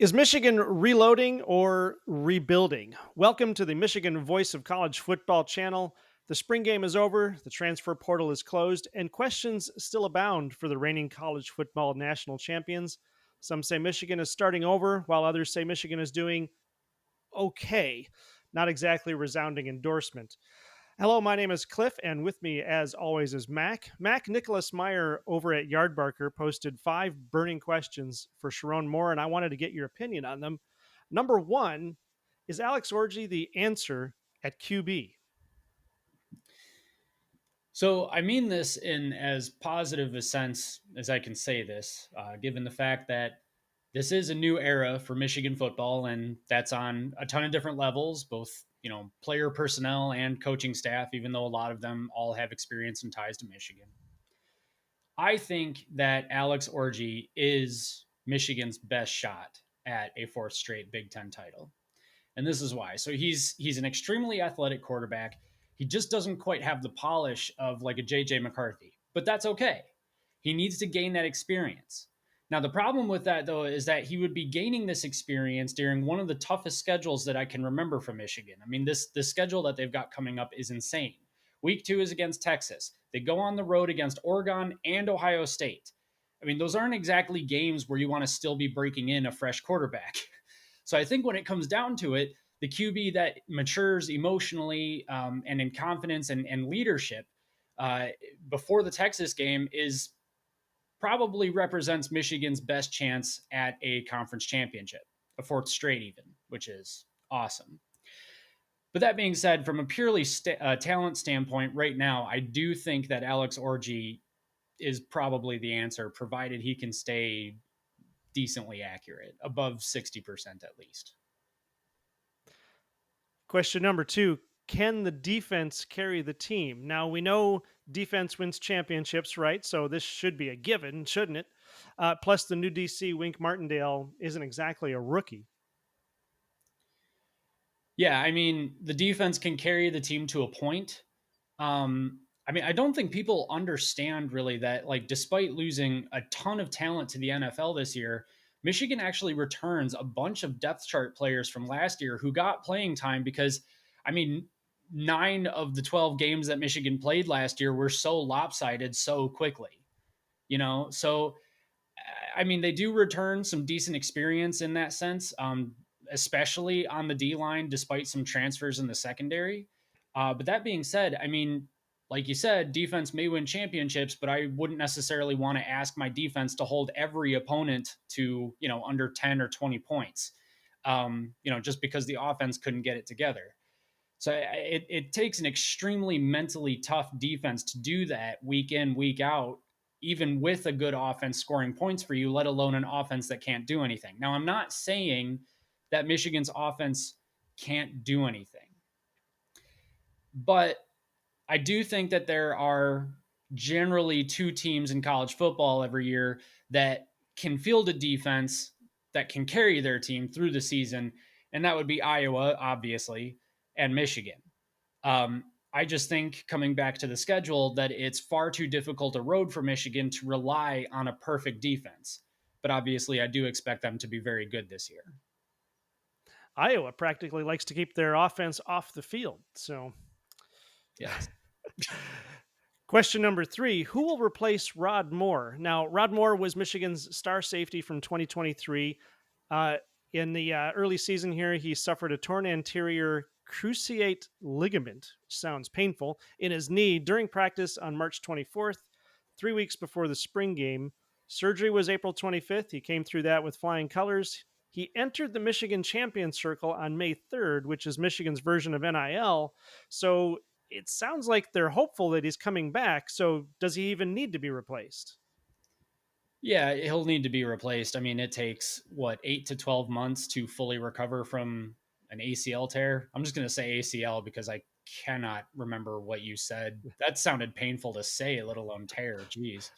Is Michigan reloading or rebuilding? Welcome to the Michigan Voice of College Football channel. The spring game is over, the transfer portal is closed, and questions still abound for the reigning college football national champions. Some say Michigan is starting over, while others say Michigan is doing okay. Not exactly a resounding endorsement. Hello, my name is Cliff, and with me, as always, is Mac. Mac Nicholas Meyer over at Yardbarker posted 5 burning questions for Sharon Moore, and I wanted to get your opinion on them. Number one, is Alex Orji the answer at QB? So I mean this in as positive a sense as I can say this, given the fact that this is a new era for Michigan football, and that's on a ton of different levels, both player personnel and coaching staff. Even though a lot of them all have experience and ties to Michigan, I think that Alex Orji is Michigan's best shot at a fourth straight Big Ten title. And this is why. So he's an extremely athletic quarterback. He just doesn't quite have the polish of like a JJ McCarthy, but that's okay. He needs to gain that experience. Now the problem with that though is that he would be gaining this experience during one of the toughest schedules that I can remember from Michigan. I mean, this schedule that they've got coming up is insane. Week 2 is against Texas. They go on the road against Oregon and Ohio State. I mean, those aren't exactly games where you want to still be breaking in a fresh quarterback. So I think when it comes down to it, the QB that matures emotionally and in confidence and leadership uh, before the Texas game is probably represents Michigan's best chance at a conference championship, a fourth straight even, which is awesome. But that being said, from a purely talent standpoint, right now, I do think that Alex Orji is probably the answer, provided he can stay decently accurate, above 60% at least. Question number two, can the defense carry the team? Now, we know defense wins championships, right? So this should be a given, shouldn't it? Plus, the new DC, Wink Martindale, isn't exactly a rookie. Yeah, I mean, the defense can carry the team to a point. I mean, I don't think people understand really that, like, despite losing a ton of talent to the NFL this year, Michigan actually returns a bunch of depth chart players from last year who got playing time because, I mean, 9 of the 12 games that Michigan played last year were so lopsided so quickly, So I mean, they do return some decent experience in that sense, especially on the D line, despite some transfers in the secondary. But that being said, I mean, like you said, defense may win championships, but I wouldn't necessarily want to ask my defense to hold every opponent to, under 10 or 20 points, just because the offense couldn't get it together. So it takes an extremely mentally tough defense to do that week in, week out, even with a good offense scoring points for you, let alone an offense that can't do anything. Now, I'm not saying that Michigan's offense can't do anything, but I do think that there are generally two teams in college football every year that can field a defense that can carry their team through the season, and that would be Iowa, obviously, and Michigan. I just think coming back to the schedule that it's far too difficult a road for Michigan to rely on a perfect defense. But obviously, I do expect them to be very good this year. Iowa practically likes to keep their offense off the field. So, Yes. question number three, who will replace Rod Moore? Now, Rod Moore was Michigan's star safety from 2023. Uh, in the early season here, he suffered a torn anterior cruciate ligament, which sounds painful, in his knee during practice on March 24th, 3 weeks before the spring game. Surgery was April 25th. He came through that with flying colors. He entered the Michigan Champion Circle on May 3rd, which is Michigan's version of NIL. So it sounds like they're hopeful that he's coming back. So does he even need to be replaced? Yeah, he'll need to be replaced. I mean, it takes what, 8 to 12 months to fully recover from an ACL tear. I'm just going to say ACL because I cannot remember what you said. That sounded painful to say, let alone tear. Jeez.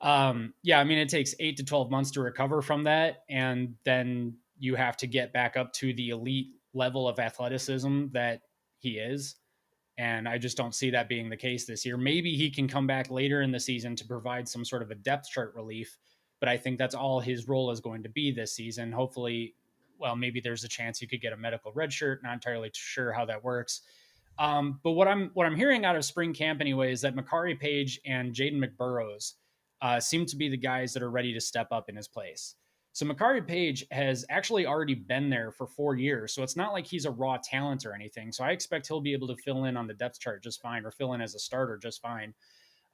Yeah, I mean, it takes 8 to 12 months to recover from that. And then you have to get back up to the elite level of athleticism that he is. And I just don't see that being the case this year. Maybe he can come back later in the season to provide some sort of a depth chart relief. but I think that's all his role is going to be this season. Hopefully, well, maybe there's a chance he could get a medical red shirt. Not entirely sure how that works. But what I'm hearing out of spring camp anyway is that Makari Page and Jaden McBurrows seem to be the guys that are ready to step up in his place. So Makari Page has actually already been there for 4 years, so it's not like he's a raw talent or anything. So I expect he'll be able to fill in on the depth chart just fine, or fill in as a starter just fine.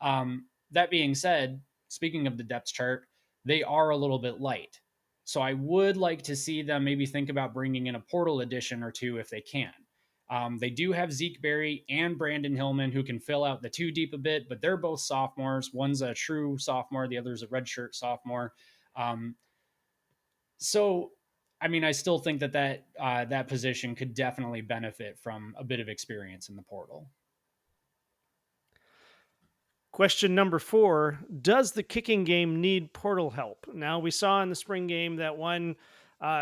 That being said, speaking of the depth chart, they are a little bit light. So I would like to see them maybe think about bringing in a portal edition or two if they can. They do have Zeke Berry and Brandon Hillman who can fill out the two deep a bit, but they're both sophomores. One's a true sophomore, the other's a redshirt sophomore. Um, so, I mean, I still think that position could definitely benefit from a bit of experience in the portal. Question number 4: does the kicking game need portal help? Now, we saw in the spring game that one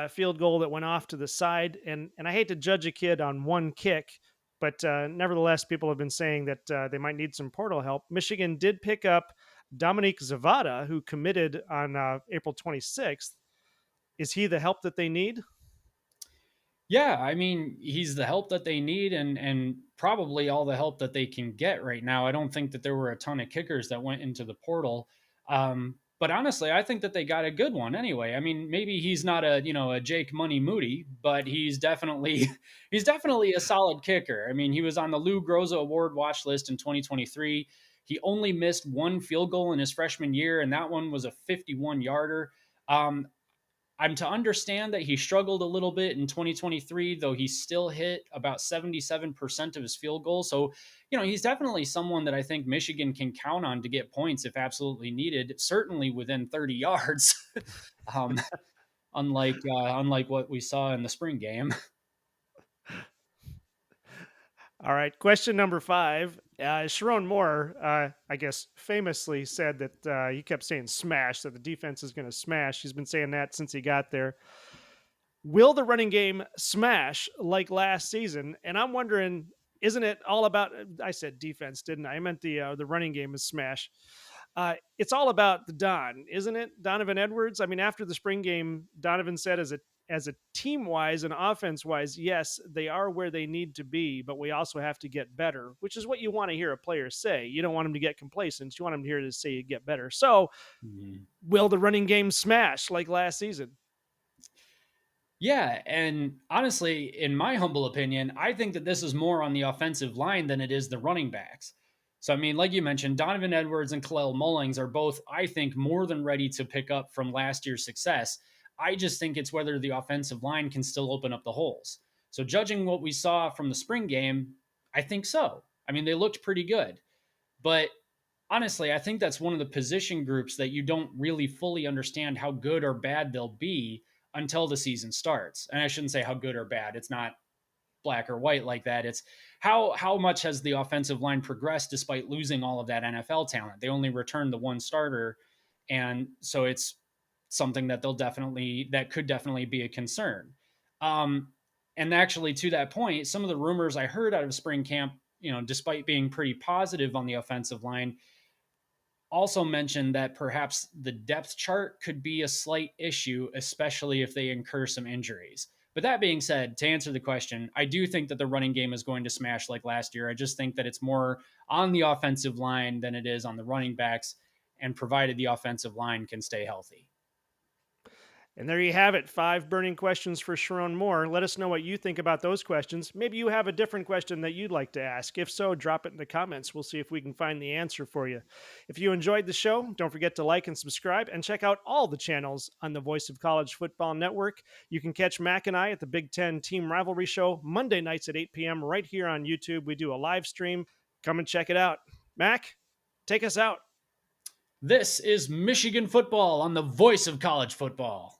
field goal that went off to the side, and I hate to judge a kid on one kick, but nevertheless, people have been saying that they might need some portal help. Michigan did pick up Dominique Zavada, who committed on April 26th. Is he the help that they need? Yeah, I mean, he's the help that they need, and probably all the help that they can get right now. I don't think that there were a ton of kickers that went into the portal. But honestly, I think that they got a good one anyway. I mean, maybe he's not a Jake Money Moody, but he's definitely he's definitely a solid kicker. I mean, he was on the Lou Groza Award watch list in 2023. He only missed one field goal in his freshman year, and that one was a 51 yarder. I'm to understand that he struggled a little bit in 2023, though he still hit about 77% of his field goals. So, he's definitely someone that I think Michigan can count on to get points if absolutely needed, certainly within 30 yards, um, unlike what we saw in the spring game. All right. Question number 5. Sharon Moore, I guess, famously said that he kept saying smash, that the defense is going to smash. He's been saying that since he got there. Will the running game smash like last season? And I'm wondering, isn't it all about? I said defense, didn't I? I meant the running game is smash. It's all about the Don, isn't it? Donovan Edwards. I mean, after the spring game, Donovan said, as a team wise and offense wise, yes, they are where they need to be, but we also have to get better, which is what you want to hear a player say. You don't want them to get complacent. You want them to hear to say you get better. So, Mhm. will the running game smash like last season? Yeah, and honestly, in my humble opinion, I think that this is more on the offensive line than it is the running backs. So, I mean, like you mentioned, Donovan Edwards and Khalil Mullings are both, I think, more than ready to pick up from last year's success. I just think it's whether the offensive line can still open up the holes. So, judging what we saw from the spring game, I think so. I mean, they looked pretty good. But honestly, I think that's one of the position groups that you don't really fully understand how good or bad they'll be until the season starts. And I shouldn't say how good or bad. It's not black or white like that. It's how much has the offensive line progressed despite losing all of that NFL talent. They only returned the one starter, and so it's something that could definitely be a concern. Um, and actually, to that point, some of the rumors I heard out of spring camp, despite being pretty positive on the offensive line, also mentioned that perhaps the depth chart could be a slight issue, especially if they incur some injuries. But that being said, to answer the question, I do think that the running game is going to smash like last year. I just think that it's more on the offensive line than it is on the running backs, and provided the offensive line can stay healthy. And there you have it. 5 burning questions for Sharon Moore. Let us know what you think about those questions. Maybe you have a different question that you'd like to ask. If so, drop it in the comments. We'll see if we can find the answer for you. If you enjoyed the show, don't forget to like and subscribe and check out all the channels on the Voice of College Football Network. You can catch Mac and I at the Big Ten Team Rivalry Show Monday nights at 8 p.m. right here on YouTube. We do a live stream. Come and check it out. Mac, take us out. This is Michigan football on the voice of college football.